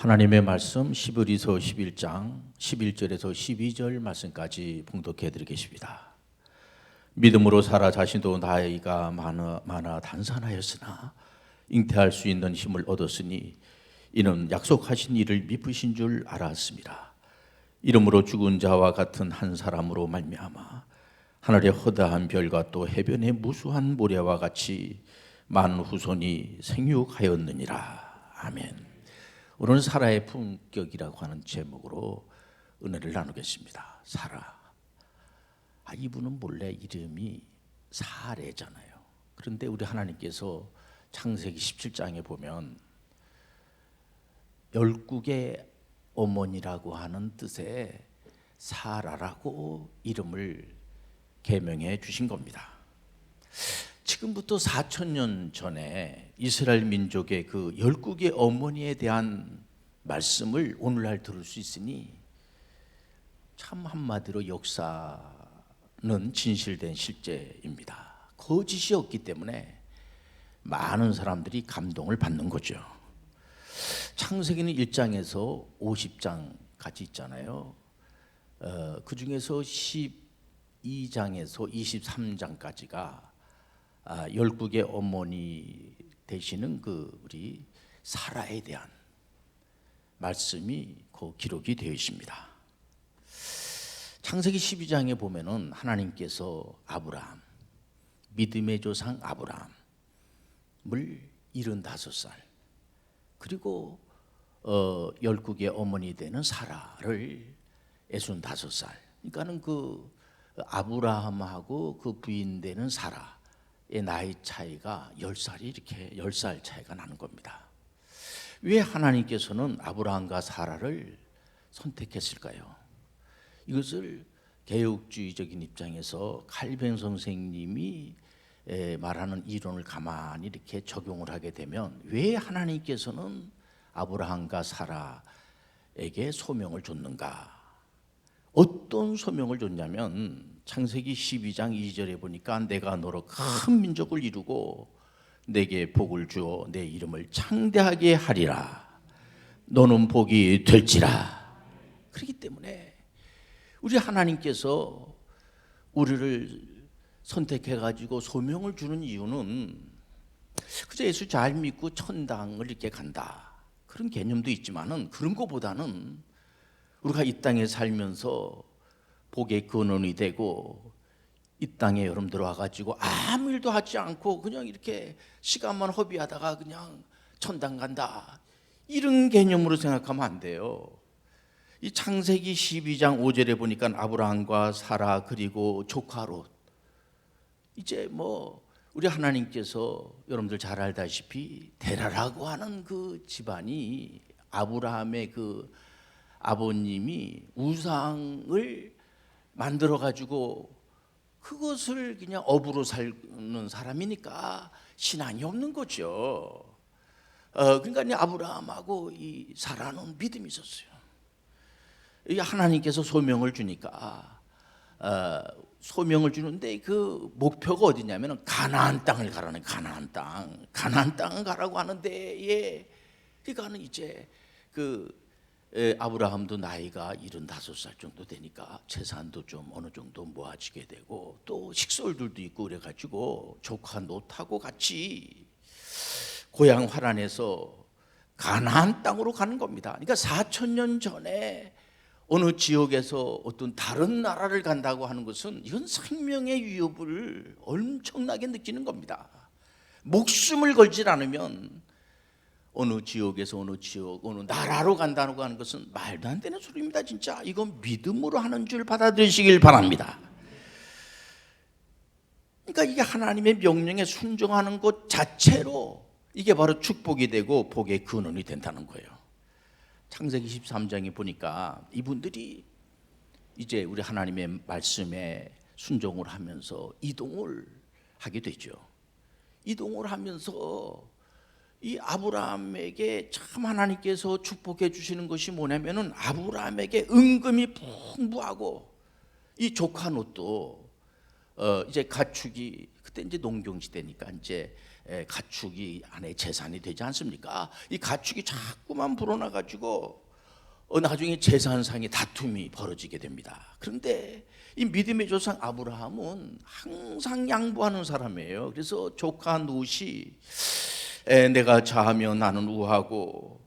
하나님의 말씀 히브리서 11장 11절에서 12절 말씀까지 봉독해 드리겠습니다. 믿음으로 사라 자신도 나이가 많아 단산하였으나 잉태할 수 있는 힘을 얻었으니 이는 약속하신 이를 미쁘신 줄 알았습니다. 이러므로 죽은 자와 같은 한 사람으로 말미암아 하늘의 허다한 별과 또 해변의 무수한 모래와 같이 많은 후손이 생육하였느니라. 아멘. 오늘은 사라의 품격이라고 하는 제목으로 은혜를 나누겠습니다. 사라. 이분은 본래 이름이 사레잖아요. 그런데 우리 하나님께서 창세기 17장에 보면 열국의 어머니라고 하는 뜻의 사라라고 이름을 계명해 주신 겁니다. 지금부터 4,000년 전에 이스라엘 민족의 그 열국의 어머니에 대한 말씀을 오늘날 들을 수 있으니 참 한마디로 역사는 진실된 실제입니다. 거짓이 없기 때문에 많은 사람들이 감동을 받는 거죠. 창세기는 1장에서 50장까지 있잖아요. 그 중에서 12장에서 23장까지가 열국의 어머니 되시는 그 우리 사라에 대한 말씀이 그 기록이 되어 있습니다. 창세기 12장에 보면은 하나님께서 아브라함, 믿음의 조상 아브라함을 75살, 그리고 열국의 어머니 되는 사라를 65살. 그러니까는 그 아브라함하고 그 부인 되는 사라 나이 차이가 10살이 이렇게 10살 차이가 나는 겁니다. 왜 하나님께서는 아브라함과 사라를 선택했을까요? 이것을 개혁주의적인 입장에서 칼빈 선생님이 말하는 이론을 가만히 이렇게 적용을 하게 되면 왜 하나님께서는 아브라함과 사라에게 소명을 줬는가? 어떤 소명을 줬냐면 창세기 12장 2절에 보니까 내가 너로 큰 민족을 이루고 내게 복을 주어 내 이름을 창대하게 하리라. 너는 복이 될지라. 그렇기 때문에 우리 하나님께서 우리를 선택해가지고 소명을 주는 이유는 그저 예수 잘 믿고 천당을 이렇게 간다, 그런 개념도 있지만은 그런 것보다는 우리가 이 땅에 살면서 복의 근원이 되고 이 땅에 여러분들 와가지고 아무 일도 하지 않고 그냥 이렇게 시간만 허비하다가 그냥 천당 간다, 이런 개념으로 생각하면 안 돼요. 이 창세기 12장 5절에 보니까 아브라함과 사라 그리고 조카 롯, 이제 뭐 우리 하나님께서 여러분들 잘 알다시피 데라라고 하는 그 집안이 아브라함의 그 아버님이 우상을 만들어 가지고 그것을 그냥 업으로 사는 사람이니까 신앙이 없는 거죠. 그러니까 아브라함하고 이 사라는 믿음이 있었어요. 하나님께서 소명을 주니까 소명을 주는데 그 목표가 어디냐면 가나안 땅을 가라는, 가나안 땅을 가라고 하는데, 그러니까는 이제 그 아브라함도 나이가 75살 정도 되니까 재산도 좀 어느 정도 모아지게 되고 또 식솔들도 있고 그래가지고 조카 롯하고 같이 고향 화란에서 가나안 땅으로 가는 겁니다. 그러니까 4,000년 전에 어느 지역에서 어떤 다른 나라를 간다고 하는 것은 이건 생명의 위협을 엄청나게 느끼는 겁니다. 목숨을 걸지 않으면 어느 지역에서 어느 지역, 어느 나라로 간다고 하는 것은 말도 안 되는 소리입니다. 진짜 이건 믿음으로 하는 줄 받아들이시길 바랍니다. 그러니까 이게 하나님의 명령에 순종하는 것 자체로 이게 바로 축복이 되고 복의 근원이 된다는 거예요. 창세기 13장에 보니까 이분들이 이제 우리 하나님의 말씀에 순종을 하면서 이동을 하게 되죠. 이동을 하면서 이 아브라함에게 참 하나님께서 축복해 주시는 것이 뭐냐면은 아브라함에게 은금이 풍부하고 이 조카 롯도 이제 가축이 그때 이제 농경 시대니까 이제 가축이 아내의 재산이 되지 않습니까? 이 가축이 자꾸만 불어나 가지고 나중에 재산상의 다툼이 벌어지게 됩니다. 그런데 이 믿음의 조상 아브라함은 항상 양보하는 사람이에요. 그래서 조카 롯이 내가 좌하면 나는 우하고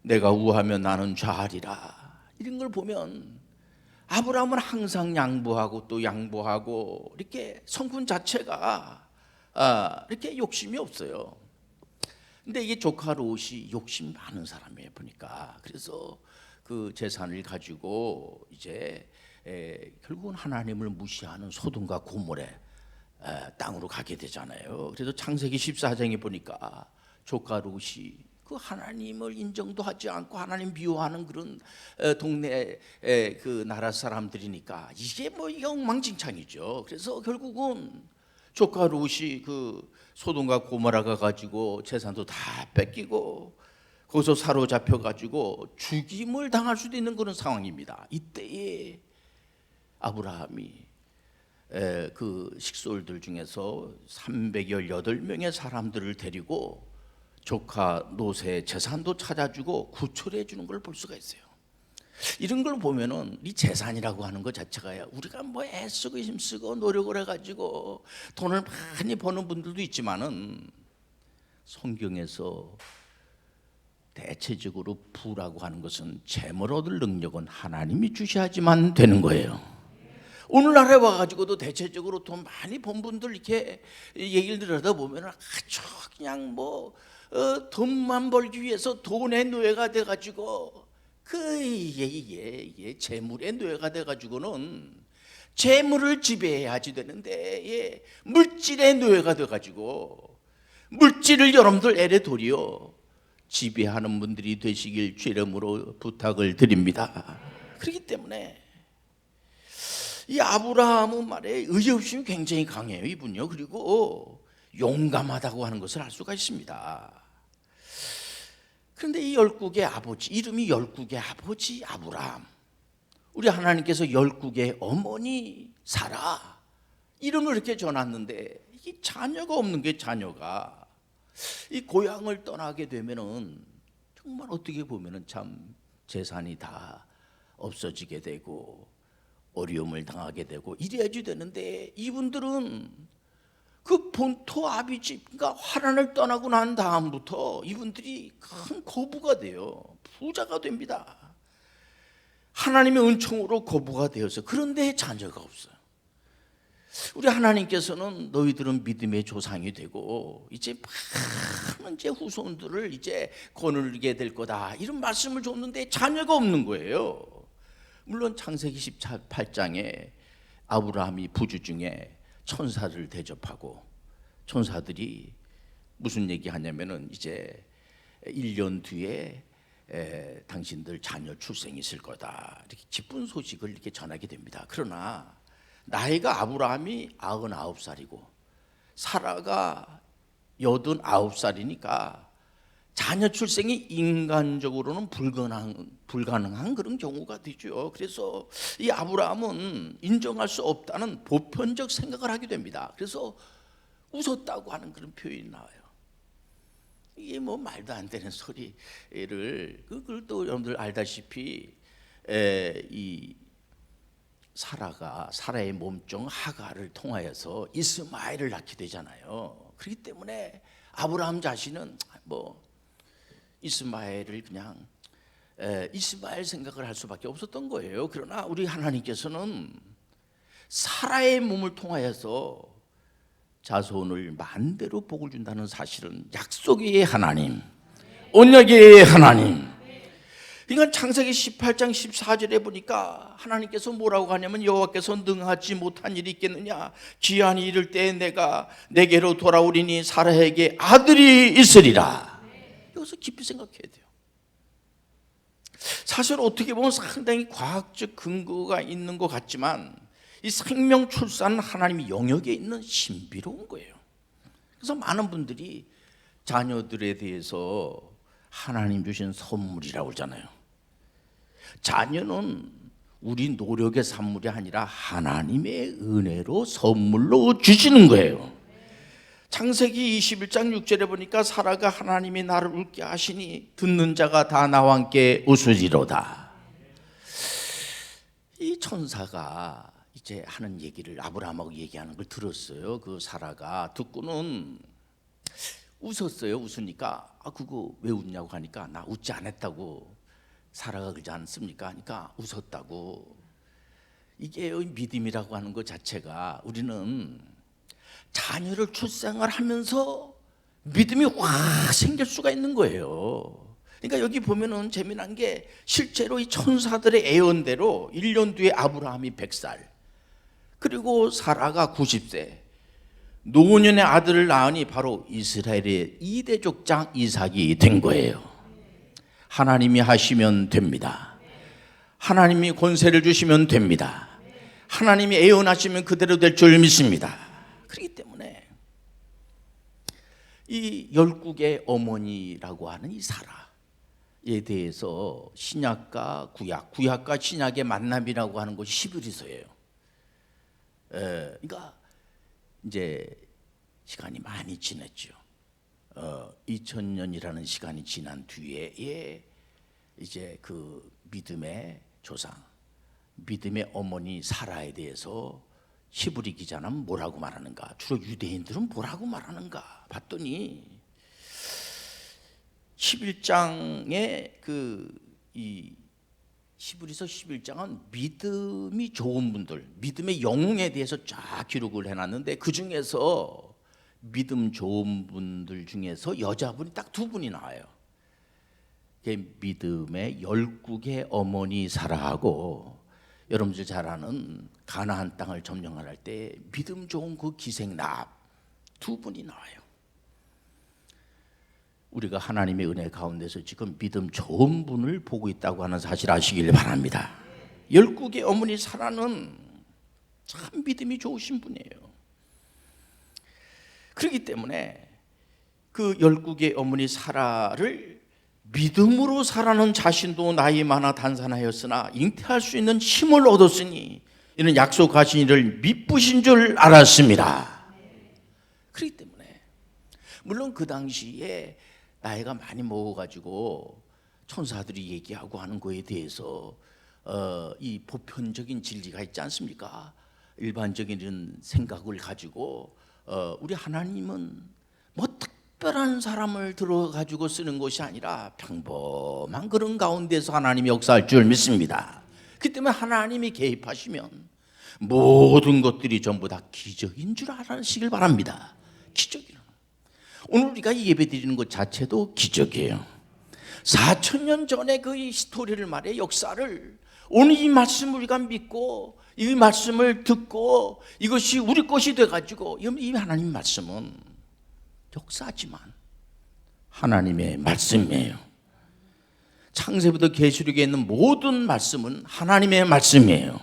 내가 우하면 나는 좌하리라, 이런 걸 보면 아브라함은 항상 양보하고 또 양보하고, 이렇게 성품 자체가 이렇게 욕심이 없어요. 근데 이게 조카 롯이 욕심 많은 사람이에요 보니까. 그래서 그 재산을 가지고 이제 결국은 하나님을 무시하는 소돔과 고모의 땅으로 가게 되잖아요. 그래서 창세기 14장에 보니까 조카 롯이 그 하나님을 인정도 하지 않고 하나님 미워하는 그런 동네 그 나라 사람들이니까 이게 뭐 엉망진창이죠. 그래서 결국은 조카 롯이 그 소돔과 고모라가 가지고 재산도 다 뺏기고 거기서 사로잡혀 가지고 죽임을 당할 수도 있는 그런 상황입니다. 이때에 아브라함이 그 식솔들 중에서 318명의 사람들을 데리고 조카 롯의 재산도 찾아주고 구출해 주는 걸 볼 수가 있어요. 이런 걸 보면은 이 재산이라고 하는 것 자체가 우리가 뭐 애쓰고 힘쓰고 노력을 해가지고 돈을 많이 버는 분들도 있지만은 성경에서 대체적으로 부라고 하는 것은 재물 얻을 능력은 하나님이 주셔야지만 되는 거예요. 오늘날에 와가지고도 대체적으로 돈 많이 번 분들 이렇게 얘기를 들어다 보면 아주 그냥 뭐 돈만 벌기 위해서 돈의 노예가 돼가지고 재물의 노예가 돼가지고는 재물을 지배해야지 되는데 물질의 노예가 돼가지고 물질을 여러분들 애래 도리어 지배하는 분들이 되시길 주 이름으로 부탁을 드립니다. 그렇기 때문에 이 아브라함은 말에 의협심이 굉장히 강해요, 이분요. 그리고 용감하다고 하는 것을 알 수가 있습니다. 그런데 이 열국의 아버지, 이름이 열국의 아버지 아브라함, 우리 하나님께서 열국의 어머니 사라, 이름을 이렇게 전놨는데 이 자녀가 없는 게 자녀가 이 고향을 떠나게 되면은 정말 어떻게 보면은 참 재산이 다 없어지게 되고 어려움을 당하게 되고 이래야지 되는데, 이분들은 그 본토 아비집, 그러니까 하란을 떠나고 난 다음부터 이분들이 큰 거부가 돼요. 부자가 됩니다. 하나님의 은총으로 거부가 되어서. 그런데 자녀가 없어요. 우리 하나님께서는 너희들은 믿음의 조상이 되고 이제 많은 이제 후손들을 이제 거느리게 될 거다, 이런 말씀을 줬는데 자녀가 없는 거예요. 물론 창세기 18장에 아브라함이 부주 중에 천사를 대접하고, 천사들이 무슨 얘기 하냐면은 이제 1년 뒤에 당신들 자녀 출생이 있을 거다, 이렇게 기쁜 소식을 이렇게 전하게 됩니다. 그러나 나이가 아브라함이 99살이고 사라가 89살이니까 자녀 출생이 인간적으로는 불가능한 그런 경우가 되죠. 그래서 이 아브라함은 인정할 수 없다는 보편적 생각을 하게 됩니다. 그래서 웃었다고 하는 그런 표현이 나와요. 이게 뭐 말도 안 되는 소리를, 그걸 또 여러분들 알다시피 이 사라의 몸종 하가를 통하여서 이스마엘을 낳게 되잖아요. 그렇기 때문에 아브라함 자신은 뭐 이스마엘을 그냥 이스마엘 생각을 할 수밖에 없었던 거예요. 그러나 우리 하나님께서는 사라의 몸을 통하여서 자손을 만대로 복을 준다는 사실은 약속의 하나님, 언약의 하나님. 그러니까 창세기 18장 14절에 보니까 하나님께서 뭐라고 하냐면 여호와께서 능하지 못한 일이 있겠느냐, 기한이 이를 때 내가 내게로 돌아오리니 사라에게 아들이 있으리라. 여기서 깊이 생각해야 돼요. 사실 어떻게 보면 상당히 과학적 근거가 있는 것 같지만 이 생명 출산은 하나님의 영역에 있는 신비로운 거예요. 그래서 많은 분들이 자녀들에 대해서 하나님 주신 선물이라고 하잖아요. 자녀는 우리 노력의 산물이 아니라 하나님의 은혜로 선물로 주시는 거예요. 창세기 21장 6절에 보니까 사라가 하나님이 나를 웃게 하시니 듣는 자가 다 나와 함께 웃으리로다. 이 천사가 이제 하는 얘기를 아브라함하고 얘기하는 걸 들었어요. 그 사라가 듣고는 웃었어요. 웃으니까 그거 왜 웃냐고 하니까 나 웃지 않았다고. 사라가 그러지 않습니까? 하니까 웃었다고. 이게 믿음이라고 하는 것 자체가 우리는 자녀를 출생을 하면서 믿음이 확 생길 수가 있는 거예요. 그러니까 여기 보면은 재미난 게 실제로 이 천사들의 예언대로 1년 뒤에 아브라함이 100살, 그리고 사라가 90세, 노년의 아들을 낳으니 바로 이스라엘의 2대 족장 이삭이 된 거예요. 하나님이 하시면 됩니다. 하나님이 권세를 주시면 됩니다. 하나님이 예언하시면 그대로 될 줄 믿습니다. 그렇기 때문에 이 열국의 어머니라고 하는 이 사라에 대해서 신약과 구약과 신약의 만남이라고 하는 것이 히브리서예요. 그러니까 이제 시간이 많이 지났죠. 2000년이라는 시간이 지난 뒤에 이제 그 믿음의 조상, 믿음의 어머니 사라에 대해서 히브리 기자는 뭐라고 말하는가, 주로 유대인들은 뭐라고 말하는가 봤더니 11장에 이 히브리서 11장은 믿음이 좋은 분들, 믿음의 영웅에 대해서 쫙 기록을 해놨는데 그 중에서 믿음 좋은 분들 중에서 여자분이 딱 2분이 나와요. 믿음의 열국의 어머니 사라하고 여러분들 잘 아는 가나안 땅을 점령할 때 믿음 좋은 그 기생납 2분이 나와요. 우리가 하나님의 은혜 가운데서 지금 믿음 좋은 분을 보고 있다고 하는 사실 아시길 바랍니다. 열국의 어머니 사라는 참 믿음이 좋으신 분이에요. 그렇기 때문에 그 열국의 어머니 사라를 믿음으로 살아는 자신도 나이 많아 단산하였으나 잉태할 수 있는 힘을 얻었으니 이는 약속하신 이를 미쁘신 줄 알았습니다. 그렇기 때문에 물론 그 당시에 나이가 많이 먹어가지고 천사들이 얘기하고 하는 거에 대해서 이 보편적인 진리가 있지 않습니까? 일반적인 생각을 가지고 우리 하나님은 뭐 특별한 사람을 들어가지고 쓰는 것이 아니라 평범한 그런 가운데서 하나님이 역사할 줄 믿습니다. 그 때문에 하나님이 개입하시면 모든 것들이 전부 다 기적인 줄 알아시길 바랍니다. 기적이라. 오늘 우리가 예배 드리는 것 자체도 기적이에요. 4,000년 전에 그 스토리를 말해 역사를 오늘 이 말씀을 우리가 믿고 이 말씀을 듣고 이것이 우리 것이 돼가지고 이 하나님 말씀은 역사지만 하나님의 말씀이에요. 창세부터 계시록에 있는 모든 말씀은 하나님의 말씀이에요.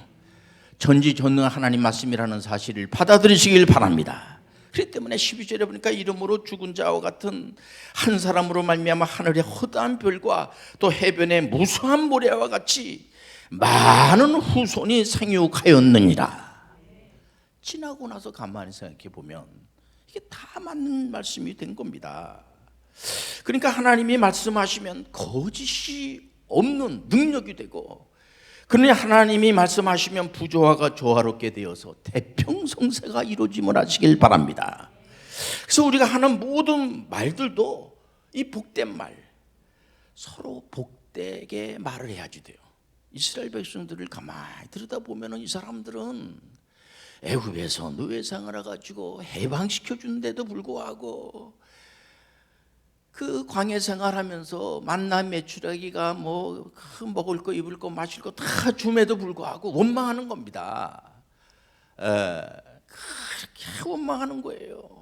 전지전능한 하나님 말씀이라는 사실을 받아들이시길 바랍니다. 그렇기 때문에 12절에 보니까 이름으로 죽은 자와 같은 한 사람으로 말미암아 하늘의 허다한 별과 또 해변의 무수한 모래와 같이 많은 후손이 생육하였느니라. 지나고 나서 가만히 생각해 보면 이게 다 맞는 말씀이 된 겁니다. 그러니까 하나님이 말씀하시면 거짓이 없는 능력이 되고, 그러니 하나님이 말씀하시면 부조화가 조화롭게 되어서 태평성세가 이루어짐을 하시길 바랍니다. 그래서 우리가 하는 모든 말들도 이 복된 말, 서로 복되게 말을 해야지 돼요. 이스라엘 백성들을 가만히 들여다보면 이 사람들은 애굽에서 노예 생활을 가지고 해방시켜 주는데도 불구하고 그 광야 생활하면서 만나 메추라기가 뭐 먹을 거 입을 거 마실 거 다 줌에도 불구하고 원망하는 겁니다. 그렇게 원망하는 거예요.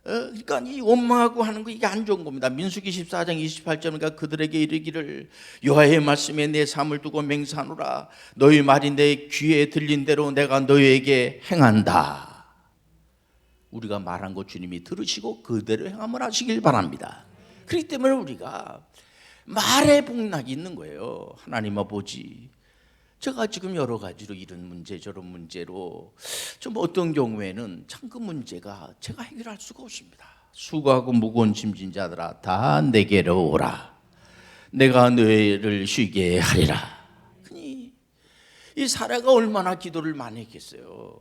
그러니까 이 원망하고 하는 거 이게 안 좋은 겁니다. 민수기 14장 28절이니까 그들에게 이르기를 여호와의 말씀에 내 삶을 두고 맹세하노라. 너희 말이 내 귀에 들린 대로 내가 너희에게 행한다. 우리가 말한 것 주님이 들으시고 그대로 행함을 하시길 바랍니다. 그렇기 때문에 우리가 말에 복락이 있는 거예요. 하나님 아버지, 제가 지금 여러 가지로 이런 문제 저런 문제로 좀 어떤 경우에는 참 그 문제가 제가 해결할 수가 없습니다. 수고하고 무거운 짐진 자들아 다 내게로 오라. 내가 너희를 쉬게 하리라. 이 사라가 얼마나 기도를 많이 했겠어요.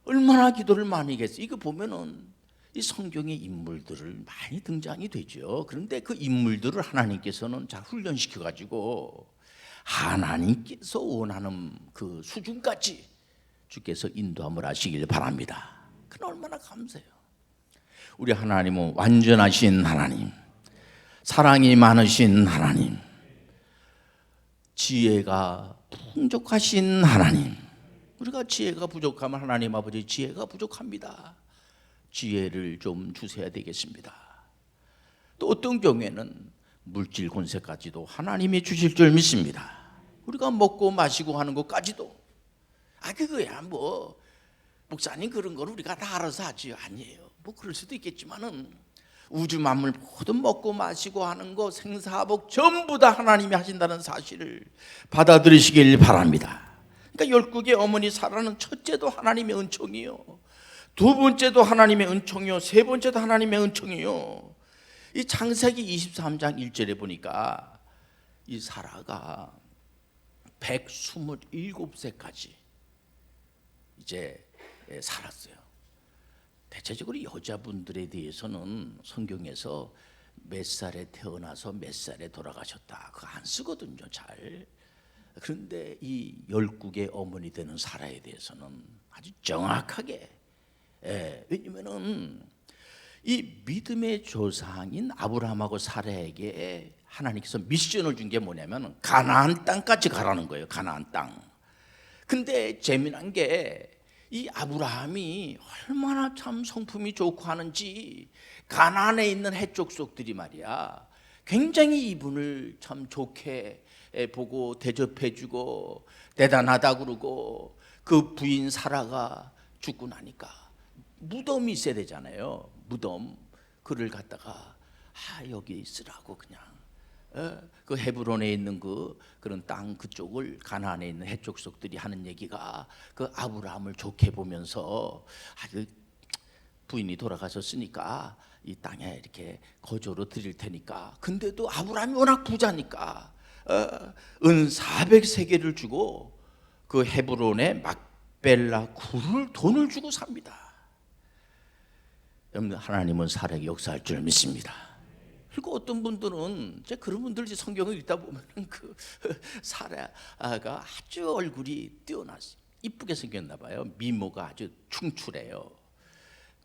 얼마나 기도를 많이 했겠어요. 이거 보면은 이 성경의 인물들을 많이 등장이 되죠. 그런데 그 인물들을 하나님께서는 잘 훈련시켜 가지고 하나님께서 원하는 그 수준까지 주께서 인도함을 하시길 바랍니다. 그건 얼마나 감사해요. 우리 하나님은 완전하신 하나님, 사랑이 많으신 하나님, 지혜가 풍족하신 하나님. 우리가 지혜가 부족하면 하나님 아버지 지혜가 부족합니다. 지혜를 좀 주셔야 되겠습니다. 또 어떤 경우에는 물질 권세까지도 하나님이 주실 줄 믿습니다. 우리가 먹고 마시고 하는 것까지도 그거야 뭐 목사님 그런 걸 우리가 다 알아서 하지 아니에요. 뭐 그럴 수도 있겠지만은 우주 만물 모든 먹고 마시고 하는 거 생사복 전부 다 하나님이 하신다는 사실을 받아들이시길 바랍니다. 그러니까 열국의 어머니 사라는 첫째도 하나님의 은총이요, 두 번째도 하나님의 은총이요, 세 번째도 하나님의 은총이요. 이 창세기 23장 1절에 보니까 이 사라가 127세까지 이제 살았어요. 대체적으로 여자분들에 대해서는 성경에서 몇 살에 태어나서 몇 살에 돌아가셨다 그거 안 쓰거든요 잘. 그런데 이 열국의 어머니 되는 사라에 대해서는 아주 정확하게, 왜냐면은 이 믿음의 조상인 아브라함하고 사라에게 하나님께서 미션을 준 게 뭐냐면 가나안 땅까지 가라는 거예요. 가나안 땅. 근데 재미난 게 이 아브라함이 얼마나 참 성품이 좋고 하는지 가나안에 있는 해족속들이 말이야 굉장히 이분을 참 좋게 보고 대접해주고 대단하다 그러고, 그 부인 사라가 죽고 나니까 무덤이 있어야 되잖아요. 무덤 그를 갖다가 여기 있으라고 그냥 그 헤브론에 있는 그런 땅 그쪽을 가나안에 있는 해족속들이 하는 얘기가 그 아브라함을 좋게 보면서 부인이 돌아가셨으니까 이 땅에 이렇게 거저로 드릴 테니까. 근데도 아브라함이 워낙 부자니까 은 400세겔을 주고 그 헤브론에 막벨라 굴을 돈을 주고 삽니다. 여러분 하나님은 사라에게 역사할 줄 믿습니다. 그리고 어떤 분들은 그런 분들 성경을 읽다 보면 그 사라가 아주 얼굴이 뛰어났어요. 이쁘게 생겼나 봐요. 미모가 아주 충출해요.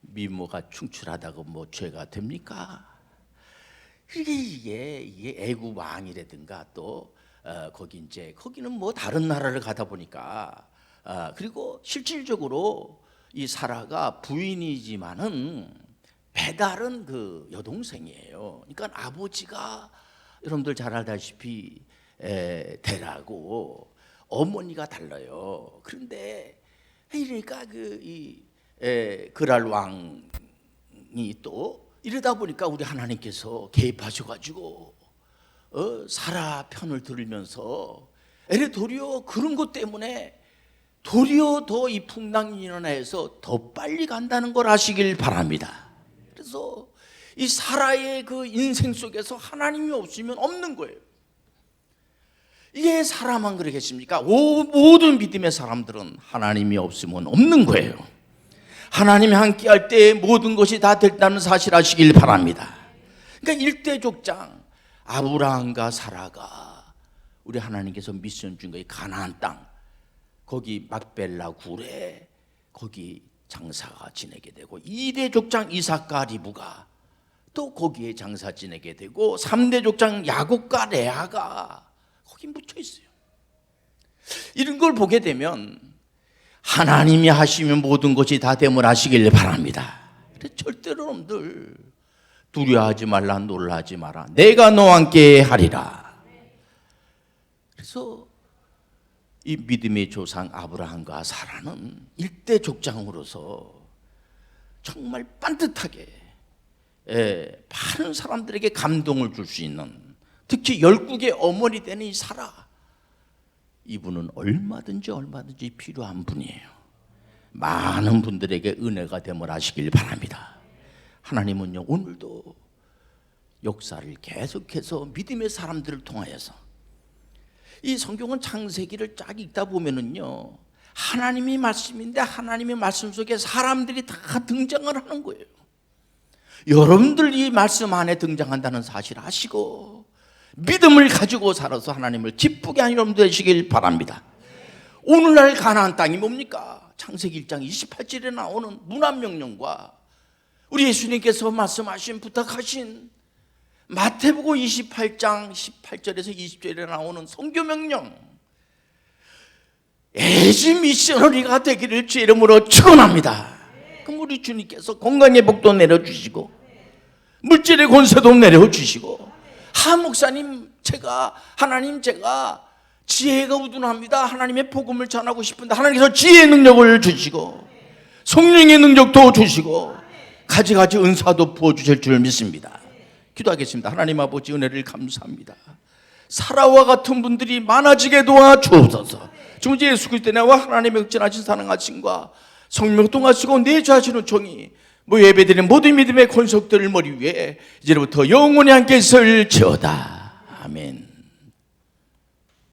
미모가 충출하다고 뭐 죄가 됩니까? 이게 애굽 왕이라든가 또 거기는 뭐 다른 나라를 가다 보니까 그리고 실질적으로 이 사라가 부인이지만은 배달은 그 여동생이에요. 그러니까 아버지가 여러분들 잘 알다시피 대라고 어머니가 달라요. 그런데 이러니까 그랄 왕이 또 이러다 보니까 우리 하나님께서 개입하셔가지고 사라 편을 들으면서 도리어 그런 것 때문에 도리어 더 이 풍랑인연에서 더 빨리 간다는 걸 아시길 바랍니다. 그래서 이 사라의 그 인생 속에서 하나님이 없으면 없는 거예요. 이게 사람만 그러겠습니까? 모든 믿음의 사람들은 하나님이 없으면 없는 거예요. 하나님이 함께 할 때 모든 것이 다 됐다는 사실 아시길 바랍니다. 그러니까 일대족장 아브라함과 사라가 우리 하나님께서 미션 준 거예요. 가나안 땅 거기 막벨라 굴에 거기 장사가 지내게 되고, 2대 족장 이삭과 리브가 또 거기에 장사 지내게 되고, 3대 족장 야곱과 레아가 거기 묻혀 있어요. 이런 걸 보게 되면 하나님이 하시면 모든 것이 다 됨을 아시길 바랍니다. 절대로 여러분들 두려워하지 말라, 놀라지 마라. 내가 너와 함께 하리라. 그래서 이 믿음의 조상 아브라함과 사라는 일대 족장으로서 정말 반듯하게 많은 사람들에게 감동을 줄 수 있는, 특히 열국의 어머니 되는 이 사라, 이분은 얼마든지 필요한 분이에요. 많은 분들에게 은혜가 되물 하시길 바랍니다. 하나님은요, 오늘도 역사를 계속해서 믿음의 사람들을 통하여서, 이 성경은 창세기를 쫙 읽다 보면은요, 하나님이 말씀인데 하나님의 말씀 속에 사람들이 다 등장을 하는 거예요. 여러분들 이 말씀 안에 등장한다는 사실 아시고 믿음을 가지고 살아서 하나님을 기쁘게 하는 여러분 되시길 바랍니다. 오늘날 가나안 땅이 뭡니까? 창세기 1장 28절에 나오는 문안명령과 우리 예수님께서 말씀하신, 부탁하신 마태복음 28장 18절에서 20절에 나오는 선교명령, 에지 미셔너리가 되기를 주 이름으로 축원합니다. 그럼 우리 주님께서 건강의 복도 내려주시고 물질의 권세도 내려주시고, 목사님 하나님 제가 지혜가 우둔합니다, 하나님의 복음을 전하고 싶은데 하나님께서 지혜의 능력을 주시고 성령의 능력도 주시고 가지가지 은사도 부어주실 줄 믿습니다. 기도하겠습니다. 하나님 아버지, 은혜를 감사합니다. 사라와 같은 분들이 많아지게 도와주옵소서. 주 예수 그리스도의 나와 하나님의 극진하신 사랑하심과 성령 동하시고 내 자신의 종이 예배드리는 모든 믿음의 권속들을 머리 위에 이제부터 영원히 함께 있을지어다. 아멘.